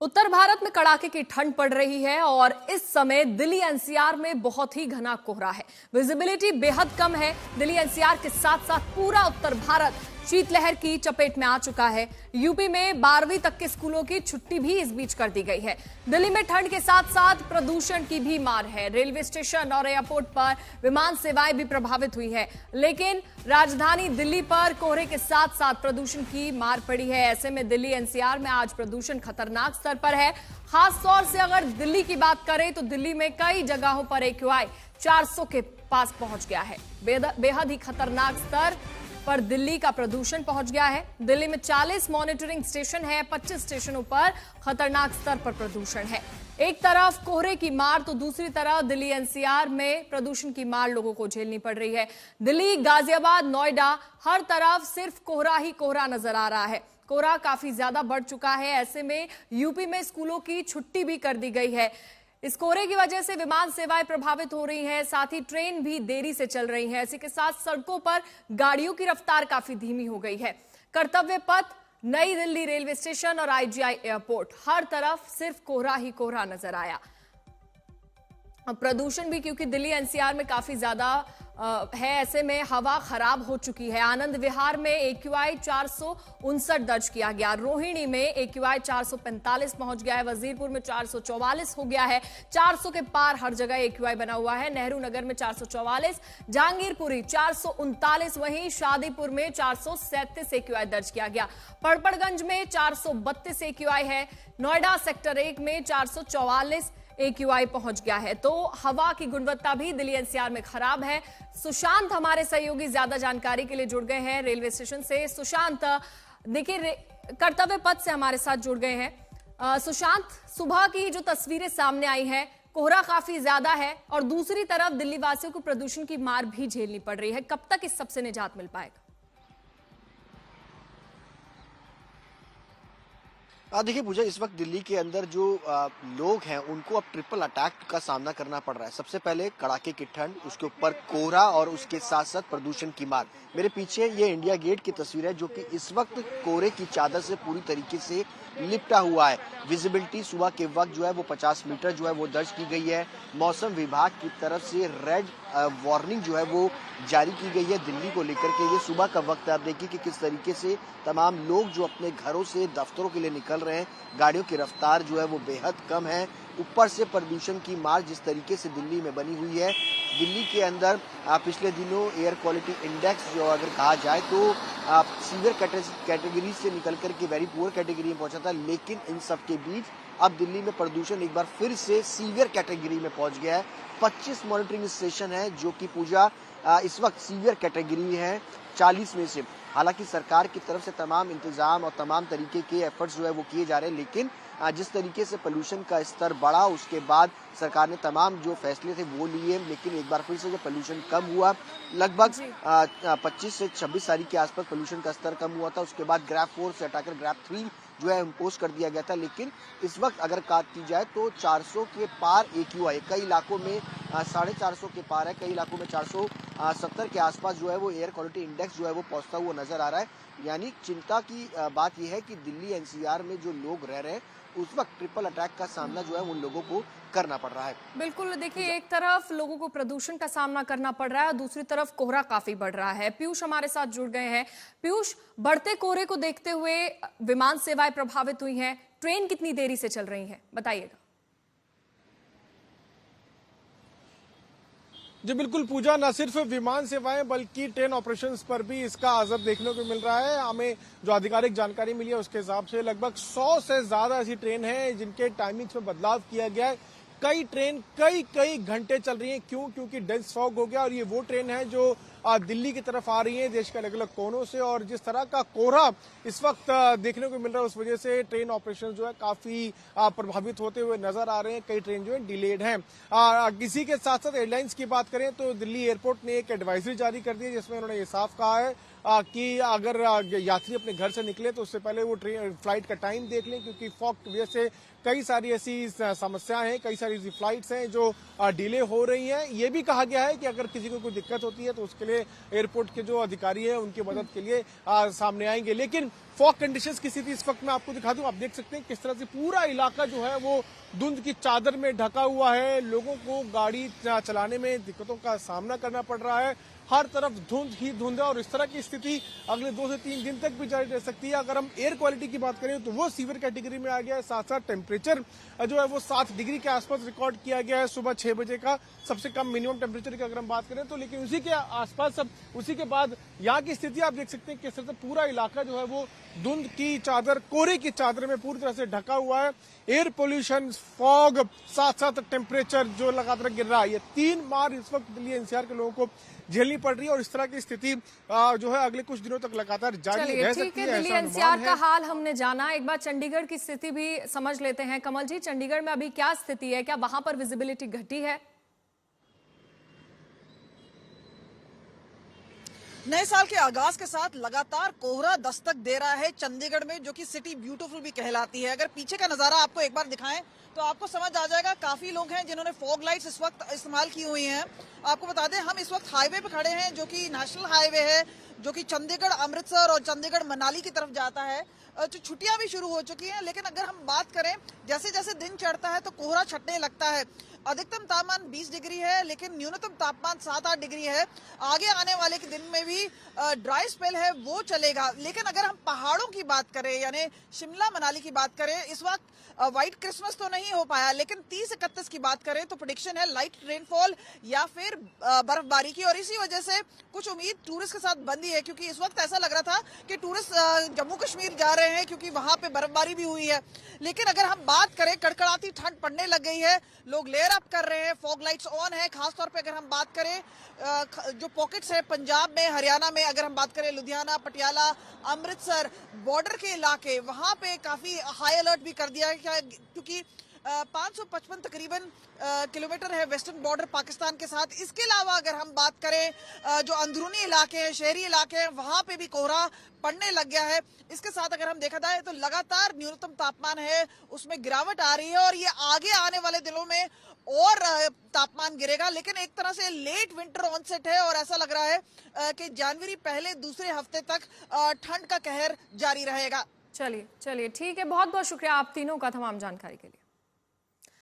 उत्तर भारत में कड़ाके की ठंड पड़ रही है और इस समय दिल्ली एनसीआर में बहुत ही घना कोहरा है। विजिबिलिटी बेहद कम है। दिल्ली एनसीआर के साथ साथ पूरा उत्तर भारत शीतलहर की चपेट में आ चुका है। यूपी में 12वीं तक के स्कूलों की छुट्टी भी इस बीच कर दी गई है। दिल्ली में ठंड के साथ साथ प्रदूषण की भी मार है। रेलवे स्टेशन और एयरपोर्ट पर विमान सेवाएं भी प्रभावित हुई है, लेकिन राजधानी दिल्ली पर कोहरे के साथ साथ प्रदूषण की मार पड़ी है। ऐसे में दिल्ली एनसीआर में आज प्रदूषण खतरनाक स्तर पर है। खास तौर से अगर दिल्ली की बात करें तो दिल्ली में कई जगहों पर AQI 400 के पास पहुंच गया है। बेहद ही खतरनाक स्तर पर दिल्ली का प्रदूषण पहुंच गया है। दिल्ली में 40 मॉनिटरिंग स्टेशन है, 25 स्टेशनों पर खतरनाक स्तर पर प्रदूषण है। एक तरफ कोहरे की मार तो दूसरी तरफ दिल्ली एनसीआर में प्रदूषण की मार लोगों को झेलनी पड़ रही है। दिल्ली, गाजियाबाद, नोएडा, हर तरफ सिर्फ कोहरा ही कोहरा नजर आ रहा है। कोहरा काफी ज्यादा बढ़ चुका है। ऐसे में यूपी में स्कूलों की छुट्टी भी कर दी गई है। इस कोहरे की वजह से विमान सेवाएं प्रभावित हो रही हैं, साथ ही ट्रेन भी देरी से चल रही हैं। इसी के साथ सड़कों पर गाड़ियों की रफ्तार काफी धीमी हो गई है। कर्तव्य पथ, नई दिल्ली रेलवे स्टेशन और IGI एयरपोर्ट, हर तरफ सिर्फ कोहरा ही कोहरा नजर आया। प्रदूषण भी क्योंकि दिल्ली एनसीआर में काफी ज्यादा है, ऐसे में हवा खराब हो चुकी है। आनंद विहार में AQI 459 दर्ज किया गया। रोहिणी में AQI 445 पहुंच गया है। वजीरपुर में 444 हो गया है। 400 के पार हर जगह AQI बना हुआ है। नेहरू नगर में 444, जहांगीरपुरी 439, वहीं शादीपुर में 437 AQI दर्ज किया गया। पड़पड़गंज में 432 AQI है। नोएडा सेक्टर 1 में 444 AQI पहुंच गया है। तो हवा की गुणवत्ता भी दिल्ली एनसीआर में खराब है। सुशांत हमारे सहयोगी ज्यादा जानकारी के लिए जुड़ गए हैं रेलवे स्टेशन से। सुशांत, देखिए कर्तव्य पथ से हमारे साथ जुड़ गए हैं। सुशांत, सुबह की जो तस्वीरें सामने आई हैं, कोहरा काफी ज्यादा है और दूसरी तरफ दिल्ली वासियों को प्रदूषण की मार भी झेलनी पड़ रही है। कब तक इस सबसे निजात मिल पाएगा? देखिए पूजा, इस वक्त दिल्ली के अंदर जो लोग हैं उनको अब ट्रिपल अटैक का सामना करना पड़ रहा है। सबसे पहले कड़ाके की ठंड, उसके ऊपर कोहरा और उसके साथ साथ प्रदूषण की मार। मेरे पीछे ये इंडिया गेट की तस्वीर है जो कि इस वक्त कोहरे की चादर से पूरी तरीके से लिपटा हुआ है। विजिबिलिटी सुबह के वक्त जो है वो 50 मीटर जो है वो दर्ज की गई है। मौसम विभाग की तरफ से रेड वार्निंग जो है वो जारी की गई है दिल्ली को लेकर के। ये सुबह का वक्त है, आप देखिए कि किस तरीके से तमाम लोग जो अपने घरों से दफ्तरों के लिए निकल रहे हैं, गाड़ियों की रफ्तार जो है वो बेहद कम है। ऊपर से प्रदूषण की मार जिस तरीके से दिल्ली में बनी हुई है। दिल्ली के अंदर पिछले दिनों एयर क्वालिटी इंडेक्स जो अगर कहा जाए तो सीवियर कैटेगरी से निकल कर के वेरी पुअर कैटेगरी में पहुंचा था, लेकिन इन सब के बीच अब दिल्ली में प्रदूषण एक बार फिर से सीवियर कैटेगरी में पहुंच गया है। 25 मॉनिटरिंग स्टेशन है जो कि पूजा इस वक्त सीवियर कैटेगरी है 40 में से। हालांकि सरकार की तरफ से तमाम इंतजाम और तमाम तरीके के एफर्ट्स जो है वो किए जा रहे हैं, लेकिन जिस तरीके से पोल्यूशन का स्तर बढ़ा उसके बाद सरकार ने तमाम जो फैसले थे वो लिए, लेकिन एक बार फिर से जब पोल्यूशन कम हुआ, लगभग 25 से 26 तारीख के आसपास पोल्यूशन का स्तर कम हुआ था। उसके बाद ग्रैप 4 से हटाकर ग्रैप 3 जो है इम्पोज कर दिया गया था। लेकिन इस वक्त अगर बात की जाए तो 400 के पार AQI, कई इलाकों में 450 के पार है, कई इलाकों में 470 के आसपास जो है वो एयर क्वालिटी इंडेक्स जो है वो पहुंचता हुआ नजर आ रहा है। यानी चिंता की बात यह है कि दिल्ली एनसीआर में जो लोग रह रहे हैं उस वक्त ट्रिपल अटैक का सामना जो है उन लोगों को करना पड़ रहा है। बिल्कुल, देखिए एक तरफ लोगों को प्रदूषण का सामना करना पड़ रहा है और दूसरी तरफ कोहरा काफी बढ़ रहा है। पीयूष हमारे साथ जुड़ गए हैं। पीयूष, बढ़ते कोहरे को देखते हुए विमान सेवाएं प्रभावित हुई हैं, ट्रेन कितनी देरी से चल रही है, बताइएगा। जी बिल्कुल पूजा, न सिर्फ विमान सेवाएं बल्कि ट्रेन ऑपरेशंस पर भी इसका असर देखने को मिल रहा है। हमें जो आधिकारिक जानकारी मिली है उसके हिसाब से लगभग 100 से ज्यादा ऐसी ट्रेन हैं जिनके टाइमिंग्स में बदलाव किया गया है। कई ट्रेन कई घंटे चल रही हैं। क्यों? क्योंकि डेंस फॉग हो गया और ये वो ट्रेन है जो दिल्ली की तरफ आ रही है देश के अलग अलग कोनों से, और जिस तरह का कोहरा इस वक्त देखने को मिल रहा है उस वजह से ट्रेन ऑपरेशन जो है काफी प्रभावित होते हुए नजर आ रहे हैं। कई ट्रेन जो है डिलेड हैं। इसी के साथ साथ एयरलाइंस की बात करें तो दिल्ली एयरपोर्ट ने एक एडवाइजरी जारी कर दी है जिसमें उन्होंने ये साफ कहा है कि अगर यात्री अपने घर से निकले तो उससे पहले वो फ्लाइट का टाइम देख लें, क्योंकि फॉग की वजह से कई सारी ऐसी समस्याएं हैं, कई सारी ऐसी फ्लाइट्स हैं जो डिले हो रही हैं। ये भी कहा गया है कि अगर किसी को कोई दिक्कत होती है तो उसके लिए एयरपोर्ट के जो अधिकारी हैं उनकी मदद के लिए सामने आएंगे। लेकिन फॉग कंडीशंस की स्थिति इस वक्त मैं आपको दिखा दूं, आप देख सकते हैं किस तरह से पूरा इलाका जो है वो धुंध की चादर में ढका हुआ है। लोगों को गाड़ी चलाने में दिक्कतों का सामना करना पड़ रहा है, हर तरफ धुंध ही धुंध है और इस तरह की स्थिति अगले 2 से 3 दिन तक भी जारी रह सकती है। अगर हम एयर क्वालिटी की बात करें तो वो सीवियर कैटेगरी में आ गया है, साथ साथ टेम्परेचर जो है वो 7 डिग्री के आसपास रिकॉर्ड किया गया है सुबह 6 बजे का सबसे कम मिनिमम टेम्परेचर की अगर हम बात करें तो। लेकिन उसी के आसपास उसी के बाद यहाँ की स्थिति आप देख सकते हैं किस तरह से पूरा इलाका जो है वो धुंध की चादर, कोहरे की चादर में पूरी तरह से ढका हुआ है। एयर पोल्यूशन, फॉग, साथ साथ टेम्परेचर जो लगातार गिर रहा है, ये 3 मार इस वक्त दिल्ली एनसीआर के लोगों को झेलनी पड़ रही है और इस तरह की स्थिति जो है अगले कुछ दिनों तक लगातार जारी रह सकती है। दिल्ली एनसीआर का हाल हमने जाना, एक बार चंडीगढ़ की स्थिति भी समझ लेते हैं। कमल जी, चंडीगढ़ में अभी क्या स्थिति है? क्या वहां पर विजिबिलिटी घटी है? नए साल के आगाज के साथ लगातार कोहरा दस्तक दे रहा है चंडीगढ़ में, जो कि सिटी ब्यूटीफुल भी कहलाती है। अगर पीछे का नजारा आपको एक बार दिखाएं तो आपको समझ आ जाएगा। काफी लोग हैं जिन्होंने फॉग लाइट्स इस वक्त इस्तेमाल की हुई हैं। आपको बता दें हम इस वक्त हाईवे पे खड़े हैं, जो कि नेशनल हाईवे है, जो कि चंडीगढ़ अमृतसर और चंडीगढ़ मनाली की तरफ जाता है। तो छुट्टियां भी शुरू हो चुकी हैं, लेकिन अगर हम बात करें जैसे जैसे दिन चढ़ता है तो कोहरा छटने लगता है। अधिकतम तापमान 20 डिग्री है, लेकिन न्यूनतम तापमान 7-8 डिग्री है। आगे आने वाले के दिन में भी ड्राई स्पेल है वो चलेगा। लेकिन अगर हम पहाड़ों की बात करें, यानी शिमला मनाली की बात करें, इस वक्त व्हाइट क्रिसमस तो नहीं हो पाया, लेकिन 30-31 की बात करें तो प्रेडिक्शन है लाइट रेनफॉल या फिर बर्फबारी की। और इसी वजह से कुछ उम्मीद टूरिस्ट के साथ बंदी है, क्योंकि इस वक्त ऐसा लग रहा था कि टूरिस्ट जम्मू कश्मीर जा रहे हैं क्योंकि वहां पे बर्फबारी भी हुई है। लेकिन अगर हम बात करें, कड़कड़ाती ठंड पड़ने लग गई है, लोग लेयर अप कर रहे हैं, फॉग लाइट्स ऑन है। खासतौर पे अगर हम बात करें जो पॉकेट्स है पंजाब में, हरियाणा में, अगर हम बात करें लुधियाना, पटियाला, अमृतसर, बॉर्डर के इलाके, वहां पे काफी हाई अलर्ट भी कर दिया है, क्योंकि 555 तकरीबन किलोमीटर है वेस्टर्न बॉर्डर पाकिस्तान के साथ। इसके अलावा अगर हम बात करें जो अंदरूनी इलाके हैं, शहरी इलाके हैं, वहां पे भी कोहरा पड़ने लग गया है। इसके साथ अगर हम देखा जाए तो लगातार न्यूनतम तापमान है उसमें गिरावट आ रही है और ये आगे आने वाले दिनों में और तापमान गिरेगा। लेकिन एक तरह से लेट विंटर ऑनसेट है और ऐसा लग रहा है कि जनवरी पहले दूसरे हफ्ते तक ठंड का कहर जारी रहेगा। चलिए ठीक है, बहुत बहुत शुक्रिया आप तीनों का तमाम जानकारी के लिए।